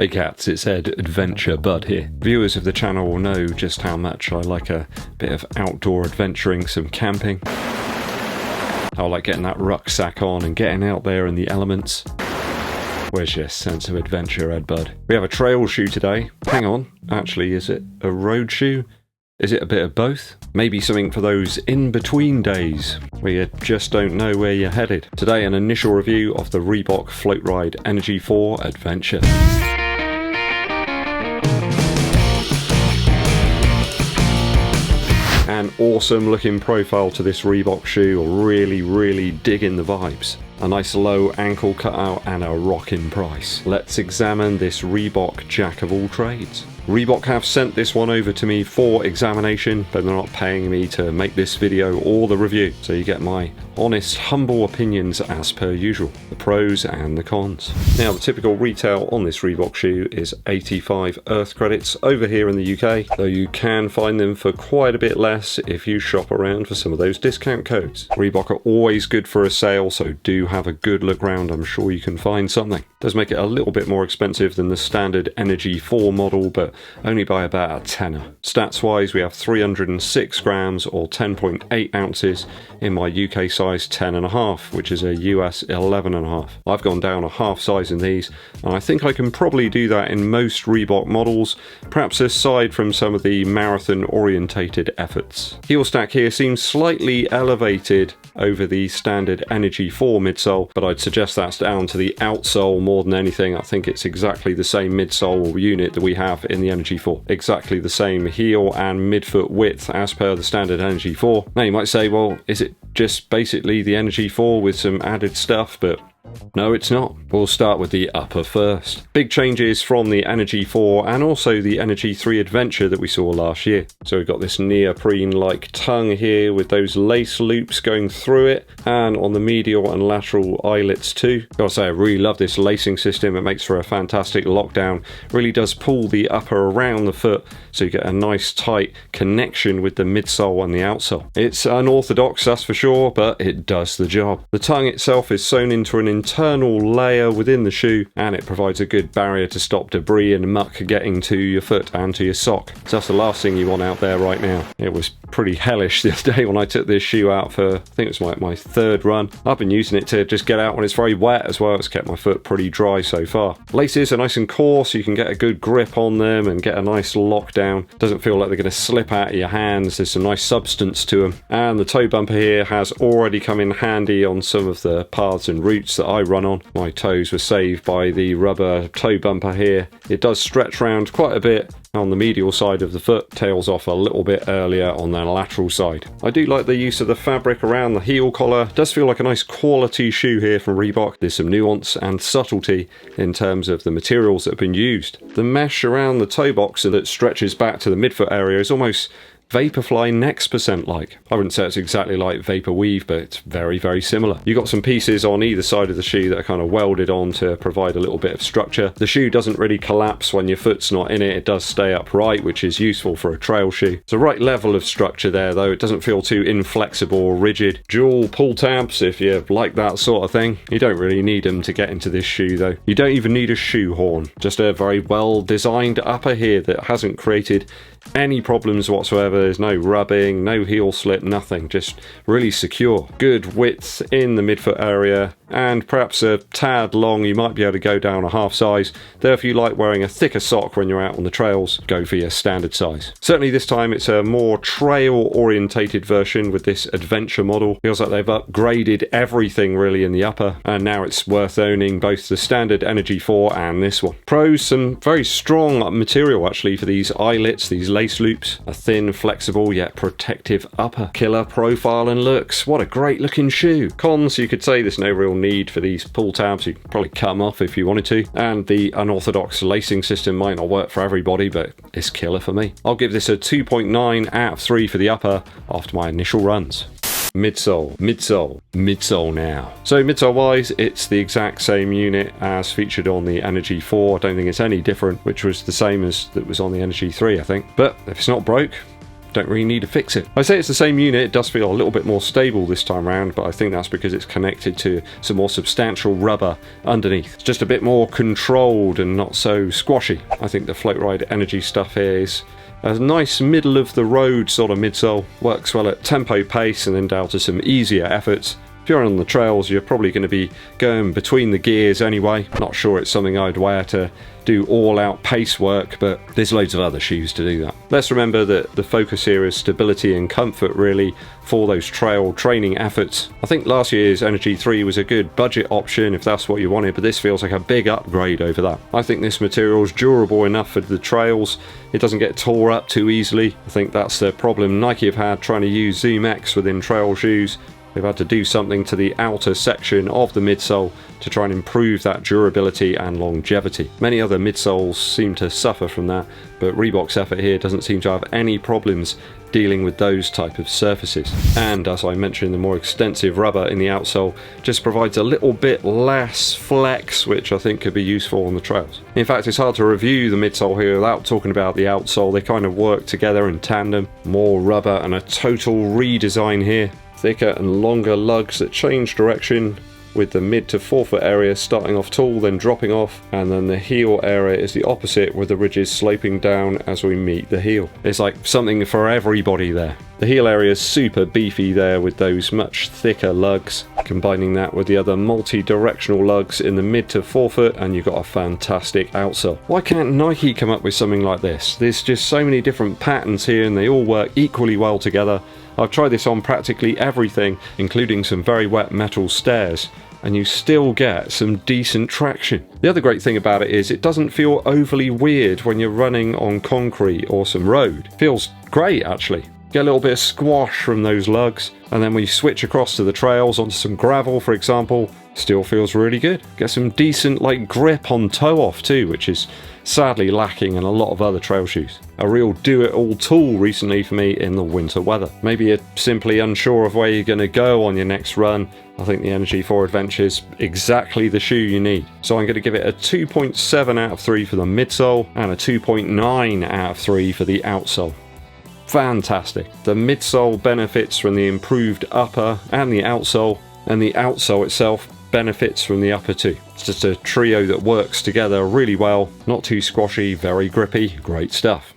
Hey cats, it's Eddbud here. Viewers of the channel will know just how much I like a bit of outdoor adventuring, some camping. I like getting that rucksack on and getting out there in the elements. Where's your sense of adventure, Eddbud? We have a trail shoe today. Hang on, actually, is it a road shoe? Is it a bit of both? Maybe something for those in-between days where you just don't know where you're headed. Today, an initial review of the REEBOK FLOATRIDE ENERGY 4 Adventure. An awesome looking profile to this Reebok shoe, really digging the vibes. A nice low ankle cutout and a rocking price. Let's examine this Reebok jack of all trades. Reebok have sent this one over to me for examination, but they're not paying me to make this video or the review, so you get my honest, humble opinions as per usual, the pros and the cons. Now, the typical retail on this Reebok shoe is 85 Earth credits over here in the UK, though you can find them for quite a bit less if you shop around for some of those discount codes. Reebok are always good for a sale, so do have a good look round. I'm sure you can find something. It does make it a little bit more expensive than the standard Energy 4 model, but only by about a tenner. Stats wise, we have 306 grams or 10.8 ounces in my UK size 10.5, which is a US 11.5. I've gone down a half size in these, and I think I can probably do that in most Reebok models, perhaps aside from some of the marathon orientated efforts. Heel stack here seems slightly elevated over the standard Energy 4 midsole, but I'd suggest that's down to the outsole more than anything. I think it's exactly the same midsole unit that we have in the Energy 4. Exactly the same heel and midfoot width as per the standard Energy 4. Now you might say, well, is it just basically the Energy 4 with some added stuff? But no, it's not. We'll start with the upper first. Big changes from the Energy 4 and also the Energy 3 Adventure that we saw last year. So we've got this neoprene-like tongue here with those lace loops going through it, and on the medial and lateral eyelets too. Gotta say, I really love this lacing system. It makes for a fantastic lockdown. Really does pull the upper around the foot, so you get a nice tight connection with the midsole and the outsole. It's unorthodox, that's for sure, but it does the job. The tongue itself is sewn into an internal layer within the shoe, and it provides a good barrier to stop debris and muck getting to your foot and to your sock. So that's the last thing you want out there right now. It was pretty hellish the other day when I took this shoe out for, I think it was my third run. I've been using it to just get out when it's very wet as well. It's kept my foot pretty dry so far. Laces are nice and coarse, so you can get a good grip on them and get a nice lockdown. Doesn't feel like they're going to slip out of your hands. There's some nice substance to them. And the toe bumper here has already come in handy on some of the paths and routes that I run on. My toes were saved by the rubber toe bumper here. It does stretch around quite a bit on the medial side of the foot, tails off a little bit earlier on the lateral side. I do like the use of the fabric around the heel collar. It does feel like a nice quality shoe here from Reebok. There's some nuance and subtlety in terms of the materials that have been used. The mesh around the toe box that stretches back to the midfoot area is almost Vaporfly Next% like. I wouldn't say it's exactly like Vaporweave, but it's very similar. You've got some pieces on either side of the shoe that are kind of welded on to provide a little bit of structure. The shoe doesn't really collapse when your foot's not in it. It does stay upright, which is useful for a trail shoe. It's the right level of structure there, though. It doesn't feel too inflexible or rigid. Dual pull tabs, if you like that sort of thing. You don't really need them to get into this shoe, though. You don't even need a shoe horn. Just a very well designed upper here that hasn't created any problems whatsoever. There's no rubbing, no heel slip, nothing. Just really secure. Good width in the midfoot area, and perhaps a tad long. You might be able to go down a half size. Though if you like wearing a thicker sock when you're out on the trails, go for your standard size. Certainly this time it's a more trail orientated version with this adventure model. Feels like they've upgraded everything really in the upper, and now it's worth owning both the standard Energy 4 and this one. Pros, some very strong material actually for these eyelets, these lace loops. A thin, flexible yet protective upper. Killer profile and looks. What a great looking shoe. Cons, you could say there's no real need for these pull tabs. You could probably cut them off if you wanted to, and the unorthodox lacing system might not work for everybody, but it's killer for me. I'll give this a 2.9 out of 3 for the upper after my initial runs. Midsole now. So midsole wise, it's the exact same unit as featured on the Energy 4. I don't think it's any different, which was the same as that was on the Energy 3, I think. But if it's not broke, don't really need to fix it. I say it's the same unit, it does feel a little bit more stable this time around, but I think that's because it's connected to some more substantial rubber underneath. It's just a bit more controlled and not so squashy. I think the Floatride Energy stuff here is a nice middle of the road sort of midsole. Works well at tempo pace and then down to some easier efforts. If you're on the trails, you're probably going to be going between the gears anyway. Not sure it's something I'd wear to do all-out pace work, but there's loads of other shoes to do that. Let's remember that the focus here is stability and comfort really for those trail training efforts. I think last year's Energy 3 was a good budget option if that's what you wanted, but this feels like a big upgrade over that. I think this material is durable enough for the trails. It doesn't get tore up too easily. I think that's the problem Nike have had trying to use Zoom X within trail shoes. They've had to do something to the outer section of the midsole to try and improve that durability and longevity. Many other midsoles seem to suffer from that, but Reebok's effort here doesn't seem to have any problems dealing with those type of surfaces. And as I mentioned, the more extensive rubber in the outsole just provides a little bit less flex, which I think could be useful on the trails. In fact, it's hard to review the midsole here without talking about the outsole. They kind of work together in tandem. More rubber and a total redesign here. Thicker and longer lugs that change direction, with the mid to forefoot area starting off tall then dropping off, and then the heel area is the opposite with the ridges sloping down as we meet the heel. It's like something for everybody there. The heel area is super beefy there with those much thicker lugs. Combining that with the other multi-directional lugs in the mid to forefoot and you've got a fantastic outsole. Why can't Nike come up with something like this? There's just so many different patterns here and they all work equally well together. I've tried this on practically everything, including some very wet metal stairs, and you still get some decent traction. The other great thing about it is it doesn't feel overly weird when you're running on concrete or some road. It feels great actually. Get a little bit of squash from those lugs, and then when you switch across to the trails onto some gravel for example, still feels really good. Get some decent like grip on toe off too, which is sadly lacking in a lot of other trail shoes. A real do-it-all tool recently for me in the winter weather. Maybe you're simply unsure of where you're going to go on your next run. I think the Energy 4 Adventure is exactly the shoe you need. So I'm going to give it a 2.7 out of 3 for the midsole and a 2.9 out of 3 for the outsole. Fantastic. The midsole benefits from the improved upper and the outsole itself benefits from the upper too. It's just a trio that works together really well, not too squashy, very grippy, great stuff.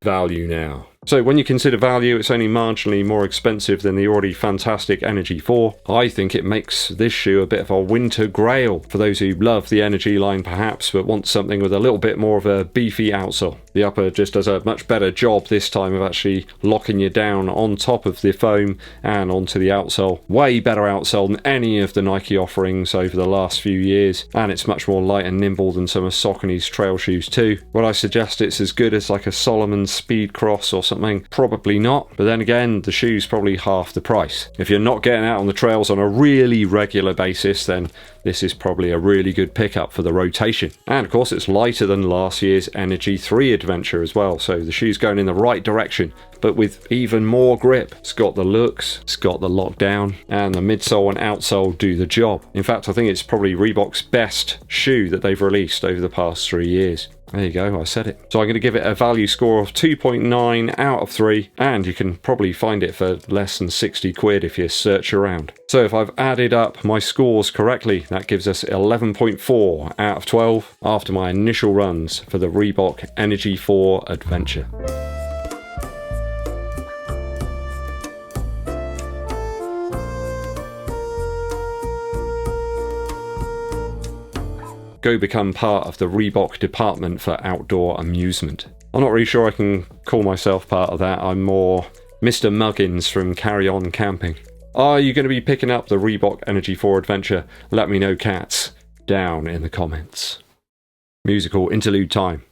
Value now. So when you consider value, it's only marginally more expensive than the already fantastic Energy 4. I think it makes this shoe a bit of a winter grail for those who love the Energy line perhaps, but want something with a little bit more of a beefy outsole. The upper just does a much better job this time of actually locking you down on top of the foam and onto the outsole. Way better outsole than any of the Nike offerings over the last few years, and it's much more light and nimble than some of Saucony's trail shoes too. Would I suggest it's as good as like a Solomon Speed Cross or something? Probably not, but then again the shoe's probably half the price. If you're not getting out on the trails on a really regular basis, then this is probably a really good pickup for the rotation. And of course it's lighter than last year's Energy 3 Adventure as well, so the shoe's going in the right direction, but with even more grip. It's got the looks, it's got the lockdown, and the midsole and outsole do the job. In fact, I think it's probably Reebok's best shoe that they've released over the past 3 years. There you go, I said it. So I'm going to give it a value score of 2.9 out of 3, and you can probably find it for less than 60 quid if you search around. So if I've added up my scores correctly, that gives us 11.4 out of 12 after my initial runs for the Reebok Energy 4 Adventure. Go become part of the Reebok department for outdoor amusement. I'm not really sure I can call myself part of that. I'm more Mr. Muggins from Carry On Camping. Are you going to be picking up the Reebok Energy 4 Adventure? Let me know, cats, down in the comments. Musical interlude time.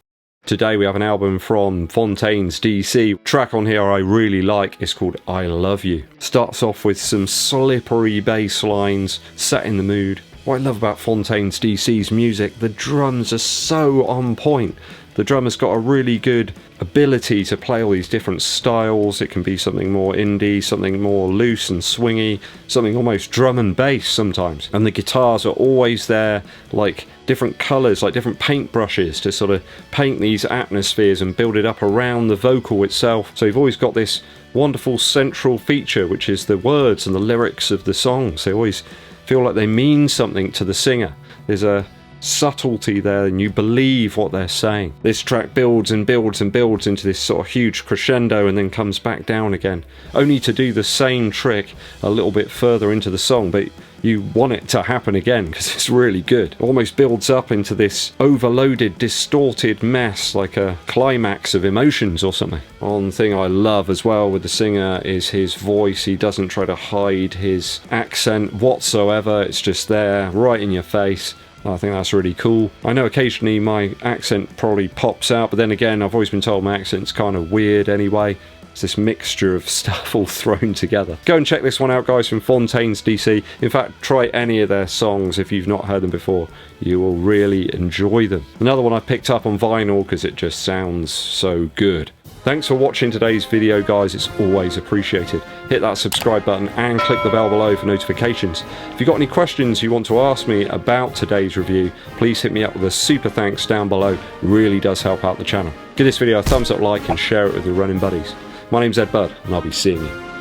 Today we have an album from Fontaine's DC. Track on here I really like is called I Love You. Starts off with some slippery bass lines, set in the mood. What I love about Fontaine's DC's music, the drums are so on point. The drummer's got a really good ability to play all these different styles. It can be something more indie, something more loose and swingy, something almost drum and bass sometimes. And the guitars are always there, like different colours, like different paint brushes to sort of paint these atmospheres and build it up around the vocal itself. So you've always got this wonderful central feature, which is the words and the lyrics of the songs. They always feel like they mean something to the singer. There's a subtlety there and you believe what they're saying. This track builds and builds and builds into this sort of huge crescendo and then comes back down again, only to do the same trick a little bit further into the song, but you want it to happen again because it's really good. It almost builds up into this overloaded, distorted mess, like a climax of emotions or something. One thing I love as well with the singer is his voice. He doesn't try to hide his accent whatsoever. It's just there, right in your face. I think that's really cool. I know occasionally my accent probably pops out, but then again, I've always been told my accent's kind of weird anyway. It's this mixture of stuff all thrown together. Go and check this one out, guys, from Fontaines DC. In fact, try any of their songs if you've not heard them before. You will really enjoy them. Another one I picked up on vinyl because it just sounds so good. Thanks for watching today's video, guys. It's always appreciated. Hit that subscribe button and click the bell below for notifications. If you've got any questions you want to ask me about today's review, please hit me up with a super thanks down below. It really does help out the channel. Give this video a thumbs up, like, and share it with your running buddies. My name's Eddbud, and I'll be seeing you